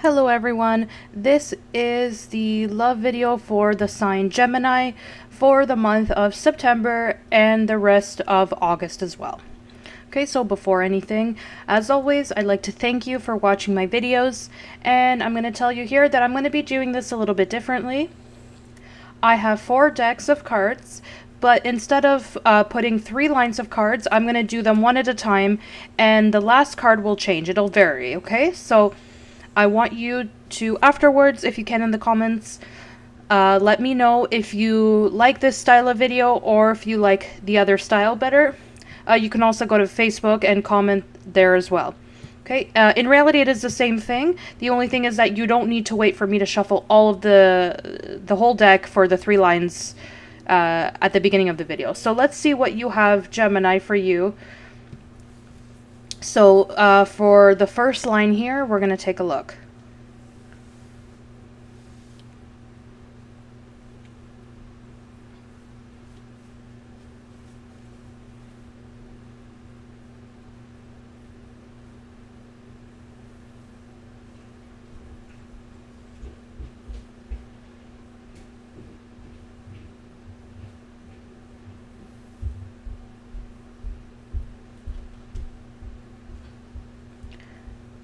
Hello everyone, this is the love video for the sign Gemini for the month of September and the rest of August as well. Okay, so before anything, as always, I'd like to thank you for watching my videos, and I'm going to tell you here that I'm going to be doing this a little bit differently. I have 4 decks of cards, but instead of putting 3 lines of cards, I'm going to do them one at a time, and the last card will change. It'll vary, okay? So I want you to, afterwards, if you can in the comments, let me know if you like this style of video or if you like the other style better. You can also go to Facebook and comment there as well. Okay, in reality it is the same thing. The only thing is that you don't need to wait for me to shuffle all of the whole deck for the 3 lines at the beginning of the video. So let's see what you have, Gemini, for you. So for the first line here, we're going to take a look.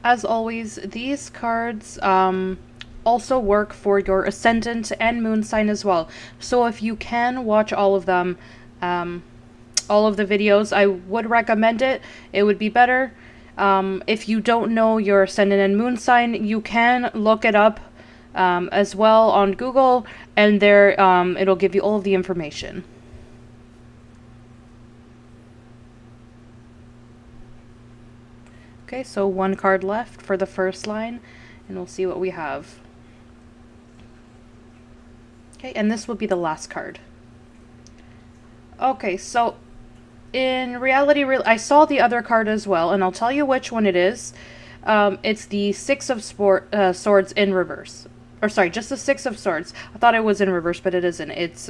As always, these cards also work for your ascendant and moon sign as well. So if you can watch all of them, all of the videos, I would recommend it. It would be better. If you don't know your ascendant and moon sign, you can look it up as well on Google, and there it'll give you all of the information. Okay, so 1 card left for the first line, and we'll see what we have. Okay, and this will be the last card. Okay, so in reality, I saw the other card as well, and I'll tell you which one it is. It's the Six of Swords in reverse. Or sorry, just the Six of Swords. I thought it was in reverse, but it isn't. It's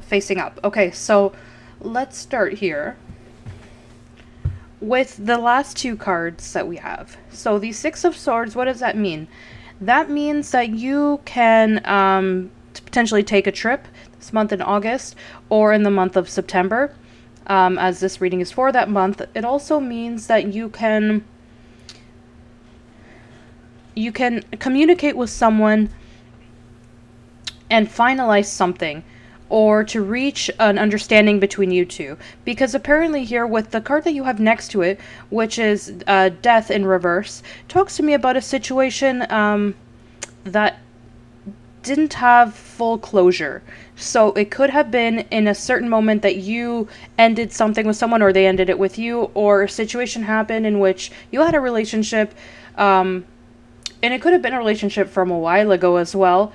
facing up. Okay, so let's start here with the last 2 cards that we have. So the Six of Swords, what does that mean? That means that you can potentially take a trip this month in August or in the month of September, as this reading is for that month. It also means that you can communicate with someone and finalize something, or to reach an understanding between you two. Because apparently here, with the card that you have next to it, which is Death in reverse, talks to me about a situation that didn't have full closure. So it could have been in a certain moment that you ended something with someone, or they ended it with you, or a situation happened in which you had a relationship, and it could have been a relationship from a while ago as well,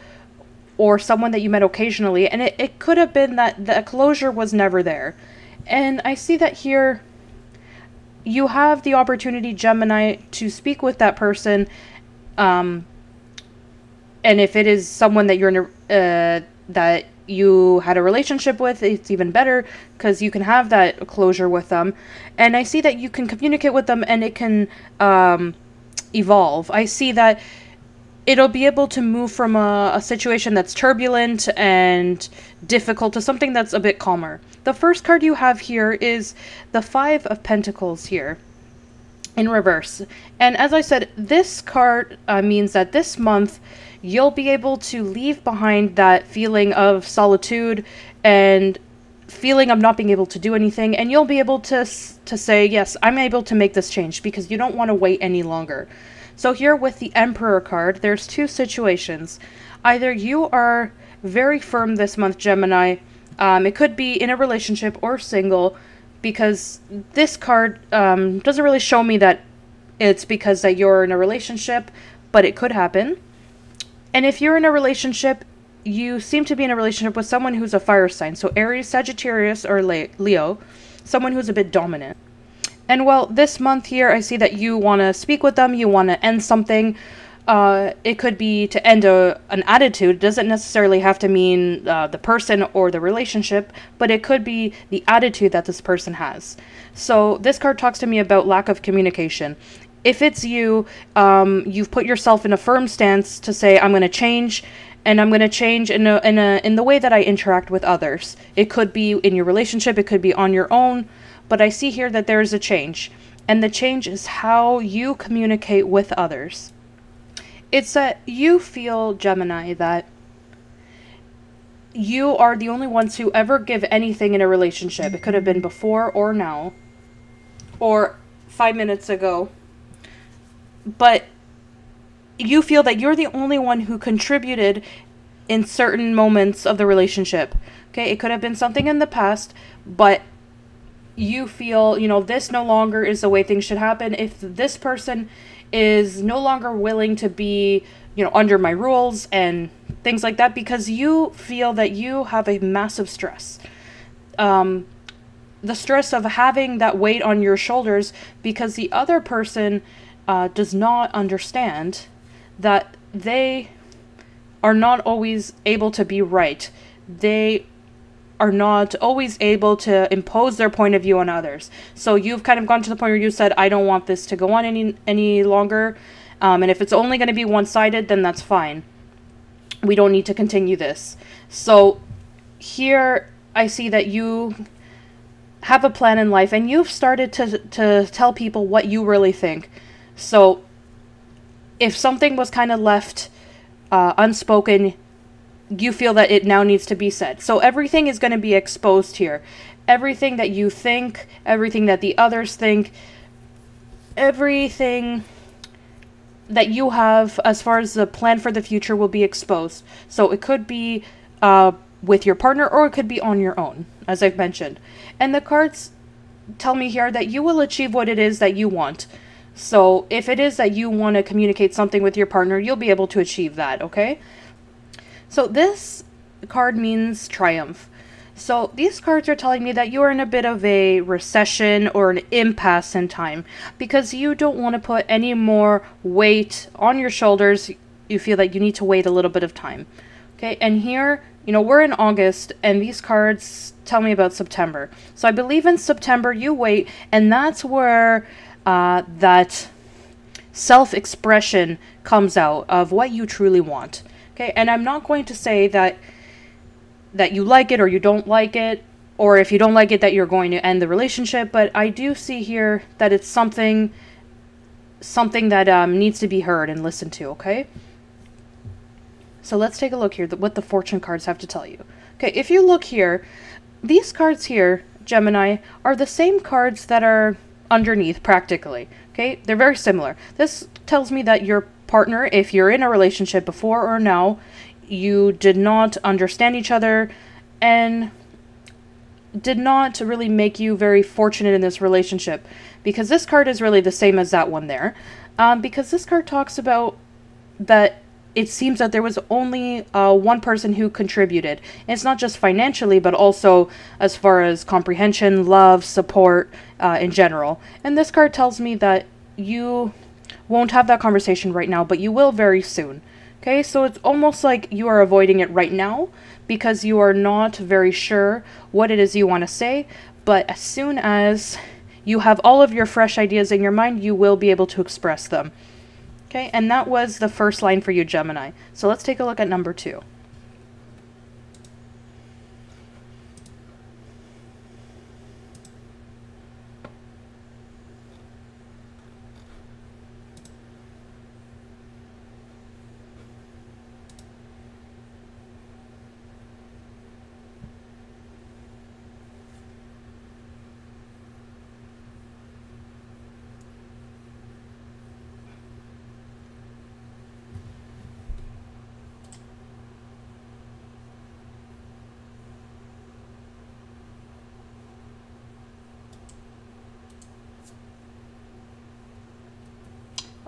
or someone that you met occasionally, and it could have been that the closure was never there. And I see that here you have the opportunity, Gemini, to speak with that person, and if it is someone that you're in that you had a relationship with, it's even better, because you can have that closure with them. And I see that you can communicate with them, and it can evolve. I see that it'll be able to move from a situation that's turbulent and difficult to something that's a bit calmer. The first card you have here is the 5 of Pentacles here in reverse. And as I said, this card means that this month you'll be able to leave behind that feeling of solitude and feeling of not being able to do anything, and you'll be able to say, yes, I'm able to make this change, because you don't want to wait any longer. So here with the Emperor card, there's 2 situations. Either you are very firm this month, Gemini. It could be in a relationship or single, because this card doesn't really show me that it's because that you're in a relationship, but it could happen. And if you're in a relationship, you seem to be in a relationship with someone who's a fire sign, so Aries, Sagittarius, or Leo, someone who's a bit dominant. And well, this month here, I see that you want to speak with them, you want to end something. It could be to end an attitude. It doesn't necessarily have to mean the person or the relationship, but it could be the attitude that this person has. So this card talks to me about lack of communication. if it's you, you've put yourself in a firm stance to say, I'm going to change, and I'm going to change in the way that I interact with others. It could be in your relationship, it could be on your own, but I see here that there is a change, and the change is how you communicate with others. It's that you feel, Gemini, that you are the only ones who ever give anything in a relationship. It could have been before or now, or 5 minutes ago. But you feel that you're the only one who contributed in certain moments of the relationship. Okay, it could have been something in the past, but you feel, you know, this no longer is the way things should happen. If this person is no longer willing to be, you know, under my rules and things like that, because you feel that you have a massive stress. The stress of having that weight on your shoulders because the other person does not understand that they are not always able to be right. They are not always able to impose their point of view on others. So you've kind of gone to the point where you said, I don't want this to go on any longer. And if it's only going to be one-sided, then that's fine. We don't need to continue this. So here I see that you have a plan in life, and you've started to tell people what you really think. So if something was kind of left unspoken, you feel that it now needs to be said. So everything is going to be exposed here. Everything that you think, everything that the others think, everything that you have as far as the plan for the future will be exposed. So it could be with your partner, or it could be on your own, as I've mentioned. And the cards tell me here that you will achieve what it is that you want. So if it is that you want to communicate something with your partner, you'll be able to achieve that, okay? So this card means triumph. So these cards are telling me that you are in a bit of a recession or an impasse in time because you don't want to put any more weight on your shoulders. You feel that you need to wait a little bit of time. Okay, and here, you know, we're in August, and these cards tell me about September. So I believe in September you wait, and that's where that self-expression comes out of what you truly want. Okay, and I'm not going to say that you like it or you don't like it, or if you don't like it that you're going to end the relationship, but I do see here that it's something that needs to be heard and listened to, okay? So let's take a look here, what the fortune cards have to tell you. Okay, if you look here, these cards here, Gemini, are the same cards that are underneath practically, okay? They're very similar. This tells me that your partner, if you're in a relationship before or now, you did not understand each other and did not really make you very fortunate in this relationship, because this card is really the same as that one there, because this card talks about that it seems that there was only one person who contributed. And it's not just financially, but also as far as comprehension, love, support in general. And this card tells me that you won't have that conversation right now, but you will very soon. Okay, so it's almost like you are avoiding it right now because you are not very sure what it is you want to say, but as soon as you have all of your fresh ideas in your mind, you will be able to express them. Okay, and that was the first line for you, Gemini. So let's take a look at number 2.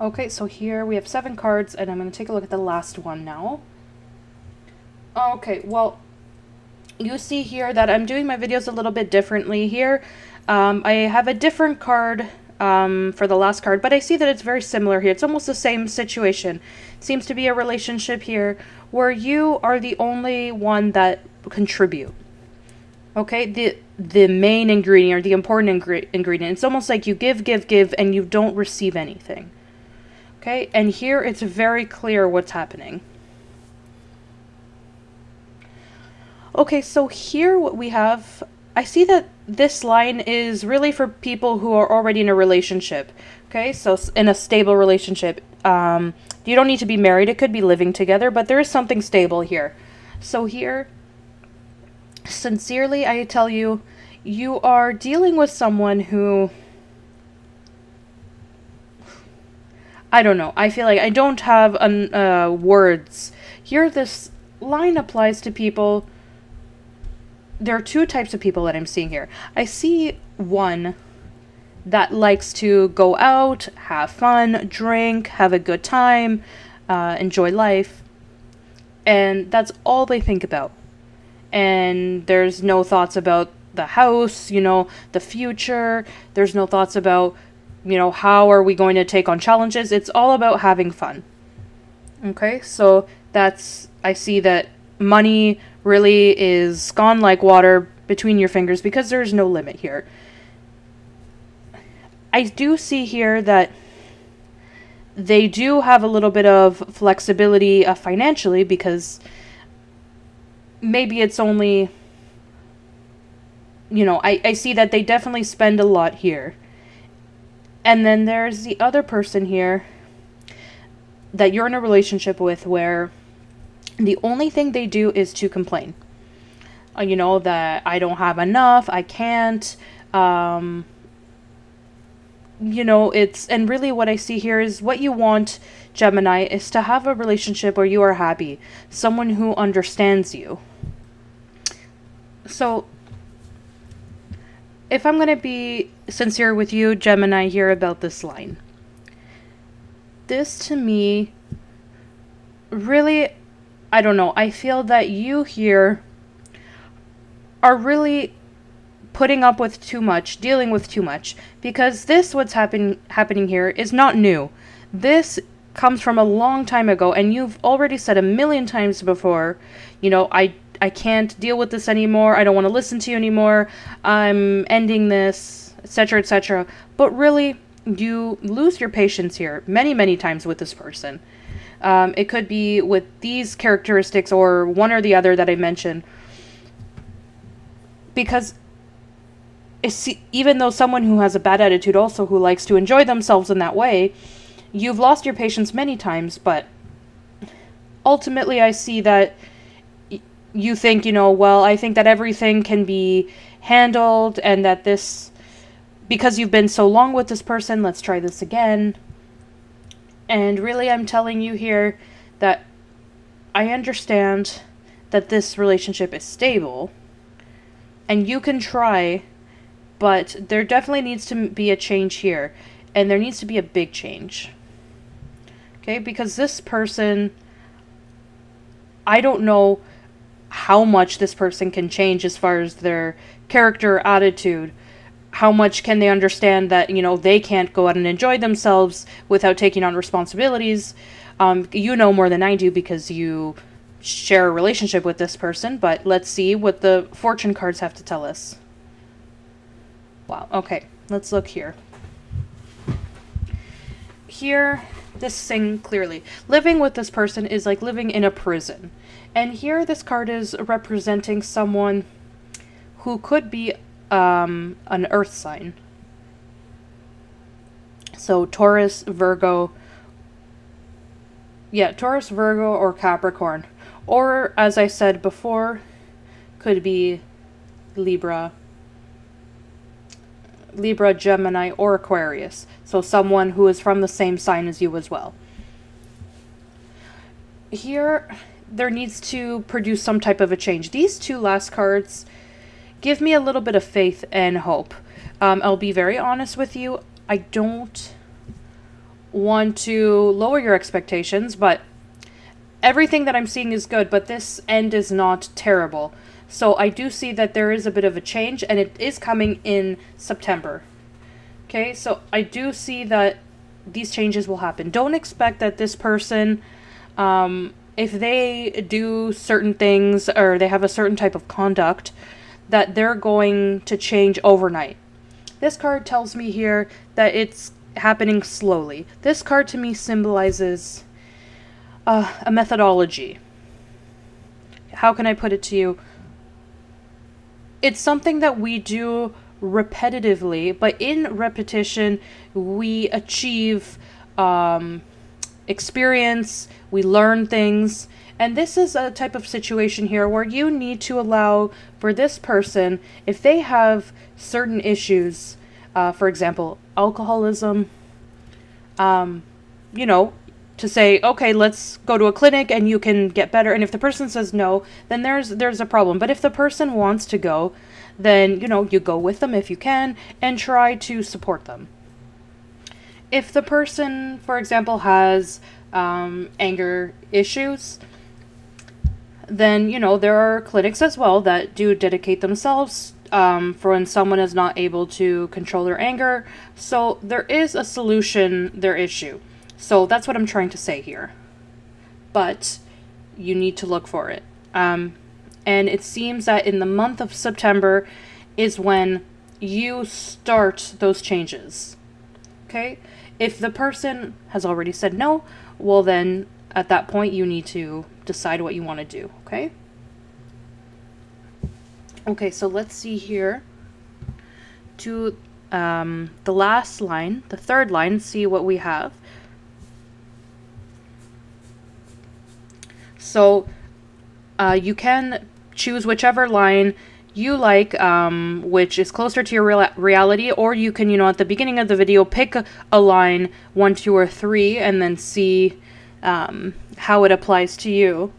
Okay, so here we have 7 cards, and I'm going to take a look at the last one now. Okay, well, you see here that I'm doing my videos a little bit differently here. I have a different card for the last card, but I see that it's very similar here. It's almost the same situation. It seems to be a relationship here where you are the only one that contribute. Okay, the main ingredient or the important ingredient. It's almost like you give, and you don't receive anything. Okay, and here it's very clear what's happening. Okay, so here what we have, I see that this line is really for people who are already in a relationship. Okay, so in a stable relationship. You don't need to be married, it could be living together, but there is something stable here. So here, sincerely, I tell you, you are dealing with someone who, I don't know, I feel like I don't have words. Here, this line applies to people. There are two types of people that I'm seeing here. I see one that likes to go out, have fun, drink, have a good time, enjoy life. And that's all they think about. And there's no thoughts about the house, you know, the future. There's no thoughts about, you know, how are we going to take on challenges. It's all about having fun. Okay, so that's, I see that money really is gone like water between your fingers because there's no limit here. I do see here that they do have a little bit of flexibility financially, because maybe it's only, you know, I see that they definitely spend a lot here. And then there's the other person here that you're in a relationship with where the only thing they do is to complain. You know, that I don't have enough, I can't, you know, it's, and really what I see here is what you want, Gemini, is to have a relationship where you are happy. Someone who understands you. So, if I'm going to be sincere with you, Gemini, here about this line. This, to me, really, I don't know, I feel that you here are really putting up with too much, dealing with too much, because this, what's happening here, is not new. This comes from a long time ago, and you've already said a million times before, you know, I can't deal with this anymore, I don't want to listen to you anymore, I'm ending this, etc., etc. But really, you lose your patience here many times with this person. It could be with these characteristics or one or the other that I mentioned, because even though someone who has a bad attitude also, who likes to enjoy themselves in that way, you've lost your patience many times, but ultimately I see that you think, you know, well, I think that everything can be handled, and that this, because you've been so long with this person, let's try this again. And really, I'm telling you here that I understand that this relationship is stable, and you can try, but there definitely needs to be a change here, and there needs to be a big change. Okay, because this person, I don't know how much this person can change as far as their character, attitude. How much can they understand that, you know, they can't go out and enjoy themselves without taking on responsibilities. You know more than I do because you share a relationship with this person, but let's see what the fortune cards have to tell us. Wow, okay, let's look here. Here, this thing clearly. Living with this person is like living in a prison. And here this card is representing someone who could be an earth sign. So Taurus, Virgo. Yeah, Taurus, Virgo, or Capricorn. Or, as I said before, could be Libra, Gemini, or Aquarius. So someone who is from the same sign as you as well. Here, there needs to produce some type of a change. These two last cards give me a little bit of faith and hope. I'll be very honest with you. I don't want to lower your expectations, but everything that I'm seeing is good, but this end is not terrible. So I do see that there is a bit of a change, and it is coming in September. Okay, so I do see that these changes will happen. Don't expect that this person, if they do certain things or they have a certain type of conduct, that they're going to change overnight. This card tells me here that it's happening slowly. This card to me symbolizes a methodology. How can I put it to you? It's something that we do repetitively, but in repetition, we achieve experience, we learn things, and this is a type of situation here where you need to allow for this person, if they have certain issues, for example, alcoholism, you know, to say, okay, let's go to a clinic and you can get better. And if the person says no, then there's a problem. But if the person wants to go, then, you know, you go with them if you can and try to support them. If the person, for example, has anger issues, then, you know, there are clinics as well that do dedicate themselves for when someone is not able to control their anger. So there is a solution, their issue. So that's what I'm trying to say here. But you need to look for it. And it seems that in the month of September is when you start those changes. Okay? If the person has already said no, well then at that point you need to decide what you want to do. Okay? Okay, so let's see here to the last line, the third line, see what we have. So you can choose whichever line you like, which is closer to your reality, or you can, you know, at the beginning of the video, pick a line 1, 2, or 3, and then see how it applies to you.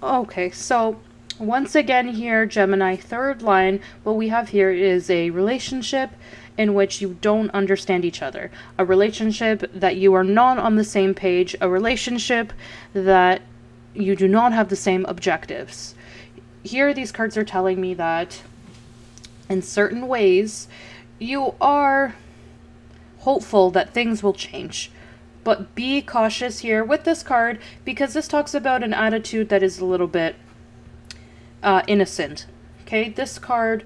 Okay, so once again here, Gemini, third line, what we have here is a relationship in which you don't understand each other. A relationship that you are not on the same page. A relationship that you do not have the same objectives. Here, these cards are telling me that in certain ways, you are hopeful that things will change. But be cautious here with this card, because this talks about an attitude that is a little bit innocent. Okay, this card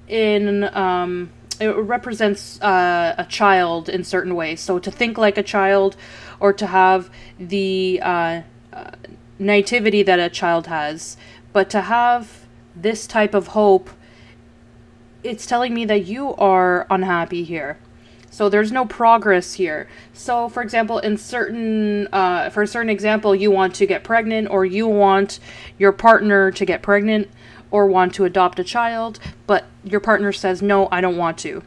it represents a child in certain ways. So to think like a child, or to have the naivety that a child has, but to have this type of hope, it's telling me that you are unhappy here. So there's no progress here. So for example, in certain, for a certain example, you want to get pregnant, or you want your partner to get pregnant, or want to adopt a child, but your partner says, no, I don't want to.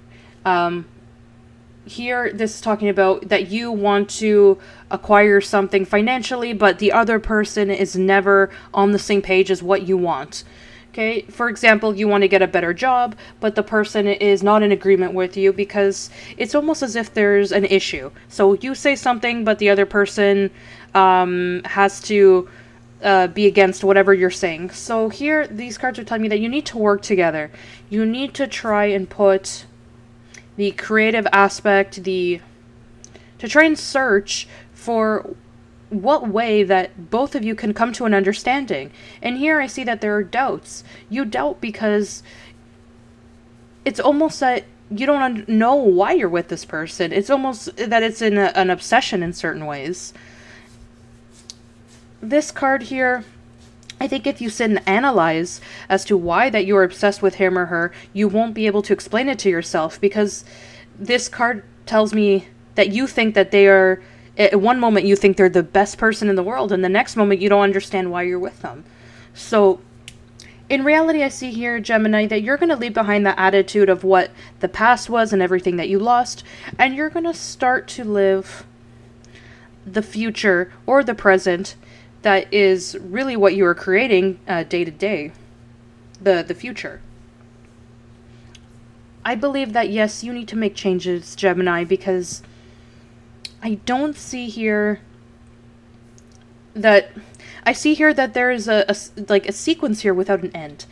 Here, this is talking about that you want to acquire something financially, but the other person is never on the same page as what you want. Okay, for example, you want to get a better job, but the person is not in agreement with you, because it's almost as if there's an issue. So you say something, but the other person has to be against whatever you're saying. So here, these cards are telling me that you need to work together. You need to try and put the creative aspect, to try and search for what way that both of you can come to an understanding. And here I see that there are doubts. You doubt because it's almost that you don't know why you're with this person. It's almost that it's an obsession in certain ways. This card here, I think if you sit and analyze as to why that you're obsessed with him or her, you won't be able to explain it to yourself, because this card tells me that you think that they are, at one moment you think they're the best person in the world, and the next moment you don't understand why you're with them. So in reality, I see here, Gemini, that you're going to leave behind the attitude of what the past was and everything that you lost, and you're going to start to live the future or the present that is really what you are creating day to day, the future. I believe that, yes, you need to make changes, Gemini, because I don't see here that... I see here that there is a sequence here without an end.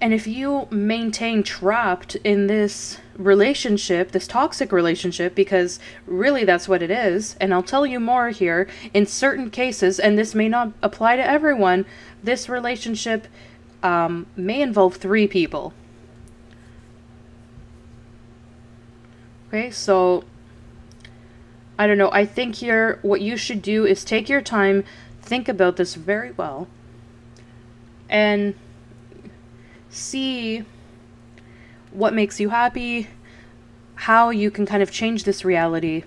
And if you maintain trapped in this relationship, this toxic relationship, because really that's what it is, and I'll tell you more here, in certain cases, and this may not apply to everyone, this relationship may involve 3 people. Okay, so I don't know. I think here what you should do is take your time, think about this very well, and see what makes you happy, how you can kind of change this reality.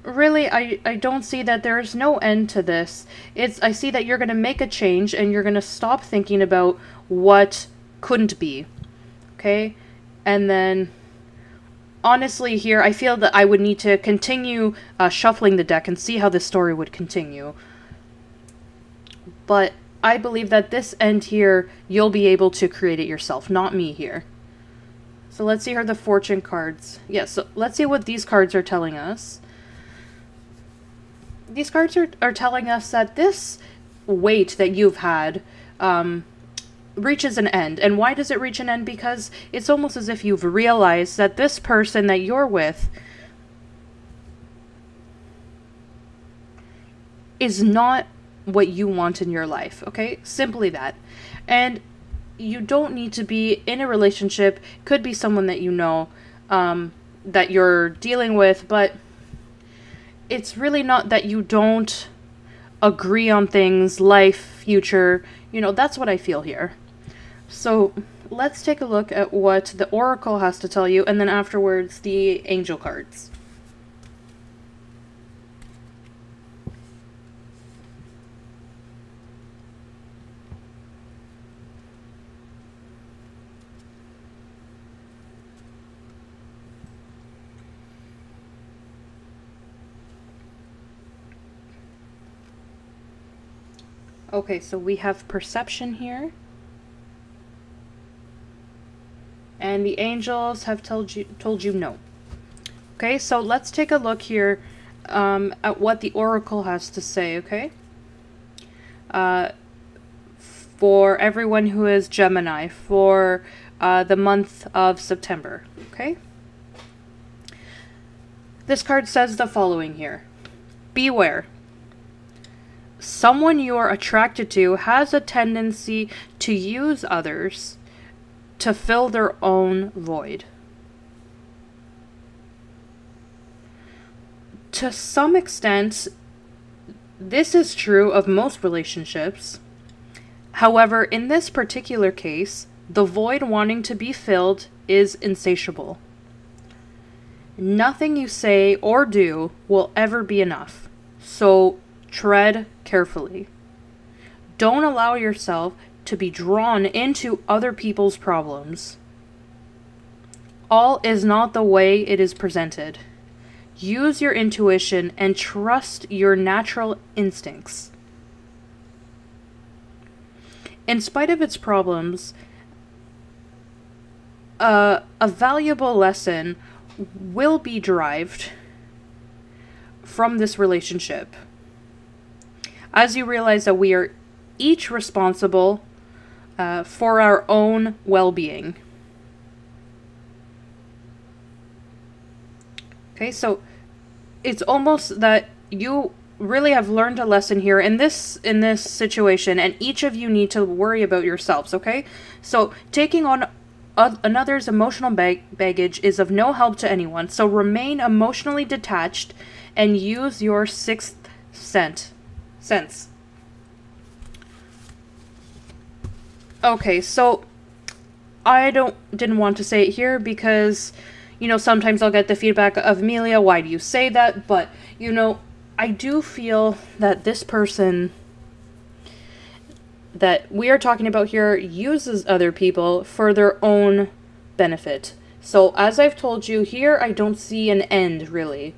Really, I don't see that there is no end to this. I see that you're going to make a change and you're going to stop thinking about what couldn't be. Okay? And then, honestly here, I feel that I would need to continue shuffling the deck and see how this story would continue. But I believe that this end here, you'll be able to create it yourself, not me here. So let's see here the fortune cards. Yeah, so let's see what these cards are telling us. These cards are telling us that this wait that you've had reaches an end. And why does it reach an end? Because it's almost as if you've realized that this person that you're with is not what you want in your life, okay? Simply that. And you don't need to be in a relationship. Could be someone that you know, that you're dealing with, but it's really not that you don't agree on things, life, future, you know, that's what I feel here. So let's take a look at what the Oracle has to tell you, and then afterwards the angel cards. Okay, so we have perception here. And the angels have told you no. Okay, so let's take a look here at what the Oracle has to say, okay? For everyone who is Gemini, for the month of September, okay? This card says the following here. Beware. Someone you are attracted to has a tendency to use others to fill their own void. To some extent, this is true of most relationships. However, in this particular case, the void wanting to be filled is insatiable. Nothing you say or do will ever be enough, so tread carefully. Don't allow yourself to be drawn into other people's problems. All is not the way it is presented. Use your intuition and trust your natural instincts. In spite of its problems, a valuable lesson will be derived from this relationship, as you realize that we are each responsible for our own well-being. Okay, so it's almost that you really have learned a lesson here in this situation, and each of you need to worry about yourselves, okay? So taking on another's emotional baggage is of no help to anyone, so remain emotionally detached and use your sixth sense. Okay, so I didn't want to say it here because, you know, sometimes I'll get the feedback of Amelia, why do you say that? But, you know, I do feel that this person that we are talking about here uses other people for their own benefit. So, as I've told you, here I don't see an end, really.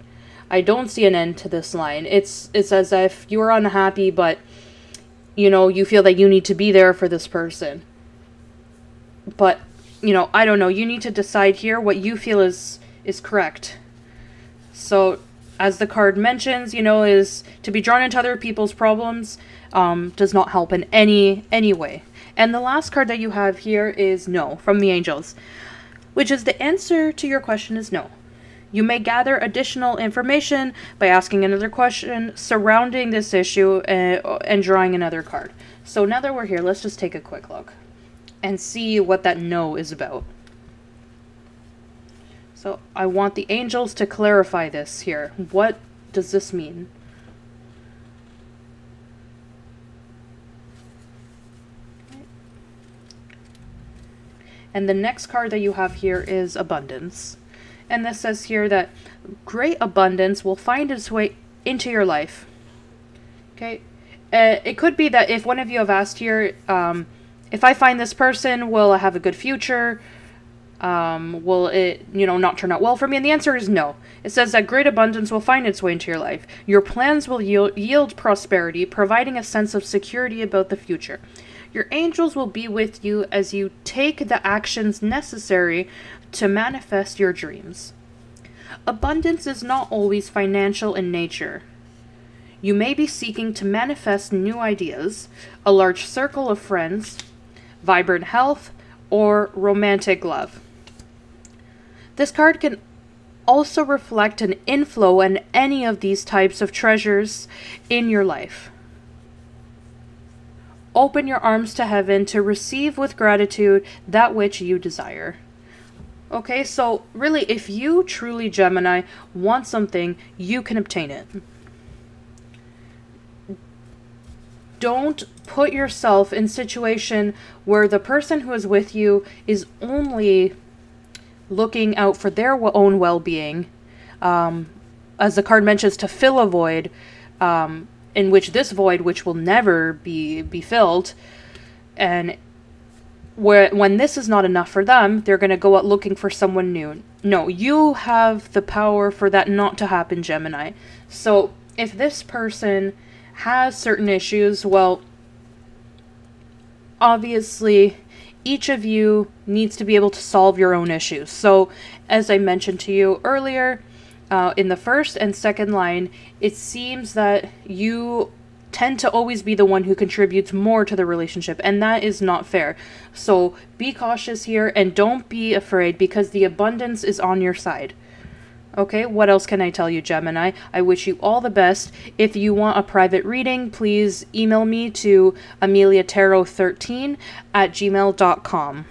I don't see an end to this line. It's as if you are unhappy, but, you know, you feel that you need to be there for this person. But, you know, I don't know. You need to decide here what you feel is correct. So, as the card mentions, you know, is to be drawn into other people's problems does not help in any way. And the last card that you have here is no, from the angels, which is the answer to your question is no. You may gather additional information by asking another question surrounding this issue and drawing another card. So now that we're here, let's just take a quick look and see what that no is about. So I want the angels to clarify this here. What does this mean? And the next card that you have here is abundance. And this says here that great abundance will find its way into your life. Okay. It could be that if one of you have asked here, if I find this person, will I have a good future? Will it, you know, not turn out well for me? And the answer is no. It says that great abundance will find its way into your life. Your plans will yield prosperity, providing a sense of security about the future. Your angels will be with you as you take the actions necessary to manifest your dreams. Abundance is not always financial in nature. You may be seeking to manifest new ideas, a large circle of friends, vibrant health, or romantic love. This card can also reflect an inflow in any of these types of treasures in your life. Open your arms to heaven to receive with gratitude that which you desire. Okay, so really, if you truly, Gemini, want something, you can obtain it. Don't put yourself in a situation where the person who is with you is only looking out for their own well-being, as the card mentions, to fill a void, in which this void, which will never be filled, and when this is not enough for them, they're going to go out looking for someone new. No, you have the power for that not to happen, Gemini. So if this person has certain issues, well, obviously each of you needs to be able to solve your own issues. So as I mentioned to you earlier, in the first and second line, it seems that you tend to always be the one who contributes more to the relationship, and that is not fair. So be cautious here and don't be afraid, because the abundance is on your side. Okay, what else can I tell you, Gemini? I wish you all the best. If you want a private reading, please email me to ameliatarot13@gmail.com.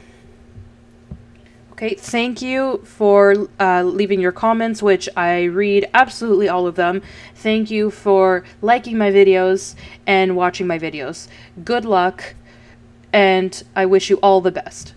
Okay, thank you for leaving your comments, which I read absolutely all of them. Thank you for liking my videos and watching my videos. Good luck, and I wish you all the best.